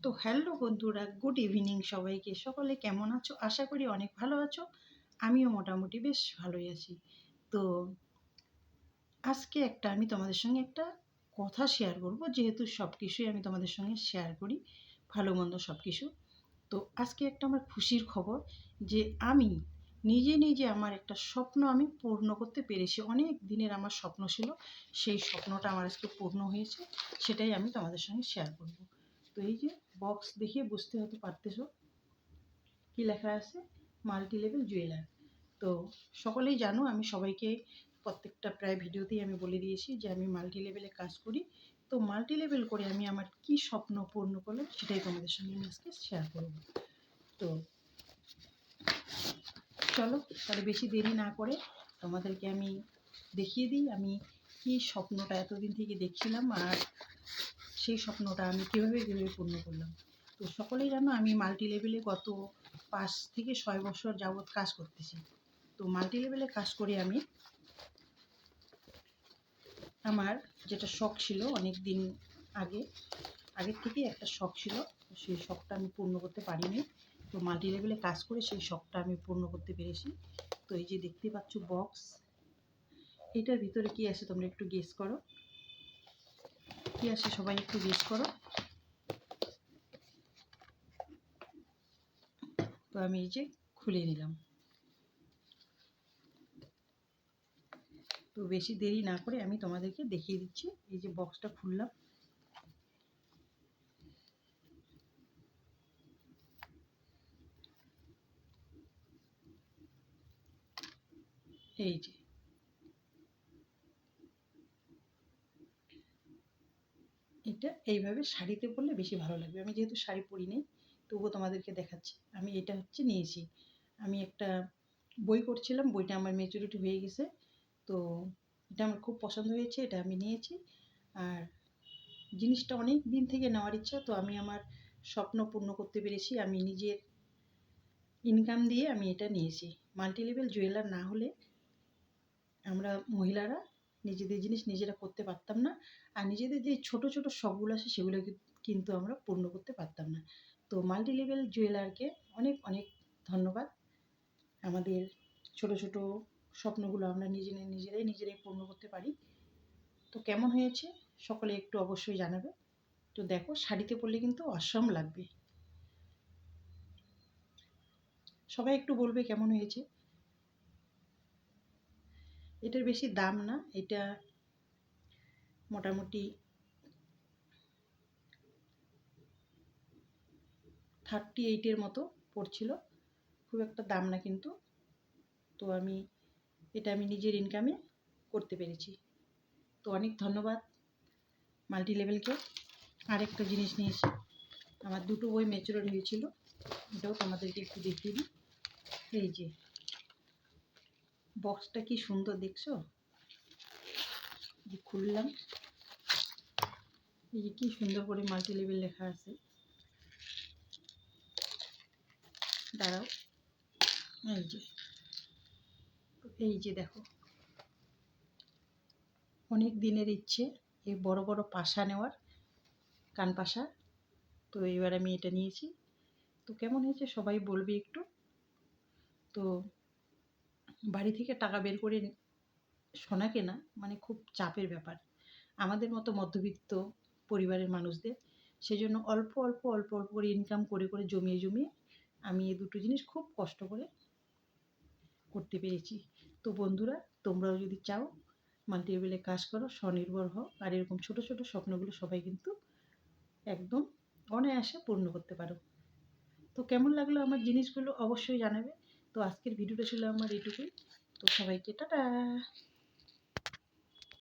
তো হ্যালো বন্ধুরা, good evening সবাইকে। সকলে কেমন আছো? আশা করি অনেক ভালো আছো। আমিও মোটামুটি বেশ ভালোই আছি। তো আজকে আমি তোমাদের সঙ্গে একটা কথা শেয়ার করব, যেহেতু সব কিছুই আমি তোমাদের সঙ্গে শেয়ার করি, ভালো মন্দ সব কিছু। তো আজকে আমার খুশির খবর যে আমি নিজে নিজে আমার একটা স্বপ্ন আমি পূর্ণ করতে পেরেছি। অনেক দিনের আমার স্বপ্ন ছিল, সেই স্বপ্নটা আমার আজকে পূর্ণ হয়েছে। সেটাই আমি তোমাদের সঙ্গে শেয়ার করব। তো এই যে বক্স দেখিয়ে বুঝতে হতে পারতেছো কি লেখা আছে, মাল্টি লেভেল জুয়েলার। তো সকলেই জানো, আমি সবাইকে প্রত্যেকটা প্রায় ভিডিওতেই আমি বলে দিয়েছি যে আমি মাল্টি লেভেলে কাজ করি। তো মাল্টি লেভেল করে আমি আমার কি স্বপ্ন পূর্ণ করলাম সেটাই তোমাদের সঙ্গে আমি আজকে শেয়ার করব। তো চলো তাহলে বেশি দেরি না করে তোমাদেরকে আমি দেখিয়ে দিই আমি কি স্বপ্নটা এতদিন থেকে দেখছিলাম, আর সেই স্বপ্নটা আমি কীভাবে পূর্ণ করলাম। তো সকলেই জানো আমি মাল্টি লেভেলে গত 5 থেকে 6 বছর যাবৎ কাজ করতেছি। তো মাল্টি লেভেলে কাজ করে আমি আমার যেটা শখ ছিল অনেক দিন আগের থেকেই একটা শখ ছিল, সেই শখটা আমি পূর্ণ করতে পারিনি। তো মাল্টি লেভেলে কাজ করে সেই শখটা আমি পূর্ণ করতে পেরেছি। তো এই যে দেখতে পাচ্ছ বক্স, এটার ভিতরে কি আছে তোমরা একটু গেস করো। কি আছে সবাই একটু গেস করো। তো আমি এই যে খুলে নিলাম। তো বেশি দেরি না করে আমি তোমাদেরকে দেখিয়ে দিচ্ছি। এই যে বক্সটা খুললাম, এই যে এটা এইভাবে শাড়িতে পরলে বেশি ভালো লাগবে। আমি যেহেতু শাড়ি পরি নেই, তবুও তোমাদেরকে দেখাচ্ছি। আমি এটা নিয়েছি, আমি একটা বই করছিলাম, বইটা আমার ম্যাচুরিটি হয়ে গেছে। তো এটা আমার খুব পছন্দ হয়েছে, এটা আমি নিয়েছি। আর জিনিসটা অনেক দিন থেকে নেওয়ার ইচ্ছা, তো আমি আমার স্বপ্ন পূর্ণ করতে পেরেছি। আমি নিজের ইনকাম দিয়ে আমি এটা নিয়েছি। মাল্টি লেভেল জুয়েলার না হলে আমরা মহিলারা নিজেদের জিনিস নিজেরা করতে পারতাম না, আর নিজেদের যে ছোট ছোট শখগুলো আছে সেগুলো কিন্তু আমরা পূর্ণ করতে পারতাম না। তো মাল্টি লেভেল জুয়েলারকে অনেক অনেক ধন্যবাদ। আমাদের ছোট ছোট স্বপ্নগুলো আমরা নিজেরাই পূর্ণ করতে পারি। তো কেমন হয়েছে সকলে একটু অবশ্যই জানাবে। তো দেখো, শাড়িতে পরলে কিন্তু অসম লাগবে। সবাই একটু বলবে কেমন হয়েছে। এটার বেশি দাম না, এটা মোটামুটি 38-এর মতো পড়ছিল, খুব একটা দাম না কিন্তু। তো আমি নিজের ইনকামে করতে পেরেছি। তো অনেক ধন্যবাদ মাল্টি লেভেলকে। আরেকটা জিনিস নিয়েছি, আমার দুটো বই ম্যাচুরেট হয়েছিল, এটাও তোমাদেরকে একটু দেখিয়ে দিই। এই যে বক্সটা কি সুন্দর দেখছো, যে খুললাম, এই যে কি সুন্দর করে মাল্টি লেভেল লেখা আছে। দাঁড়াও, এই যে দেখো, অনেক দিনের ইচ্ছে এই বড় বড় পাশা নেওয়ার, কান পাশা। তো এবার আমি এটা নিয়েছি। তো কেমন হয়েছে সবাই বলবে একটু। তো বাড়ি থেকে টাকা বের করে সোনা কেনা মানে খুব চাপের ব্যাপার আমাদের মতো মধ্যবিত্ত পরিবারের মানুষদের। সেজন্য অল্প অল্প অল্প অল্প করে ইনকাম করে করে জমিয়ে আমি এই দুটো জিনিস খুব কষ্ট করে করতে পেরেছি। তো বন্ধুরা, তোমরাও যদি চাও মাল্টি লেভেলে কাজ করো, স্বনির্ভর হও, আর এরকম ছোট ছোট স্বপ্নগুলো সবাই কিন্তু একদম অনায়াসে পূর্ণ করতে পারো। তো কেমন লাগলো আমার জিনিসগুলো অবশ্যই জানাবে। তো আজকের ভিডিওটা ছিল আমার এইটুকুই। তো সবাইকে টাটা।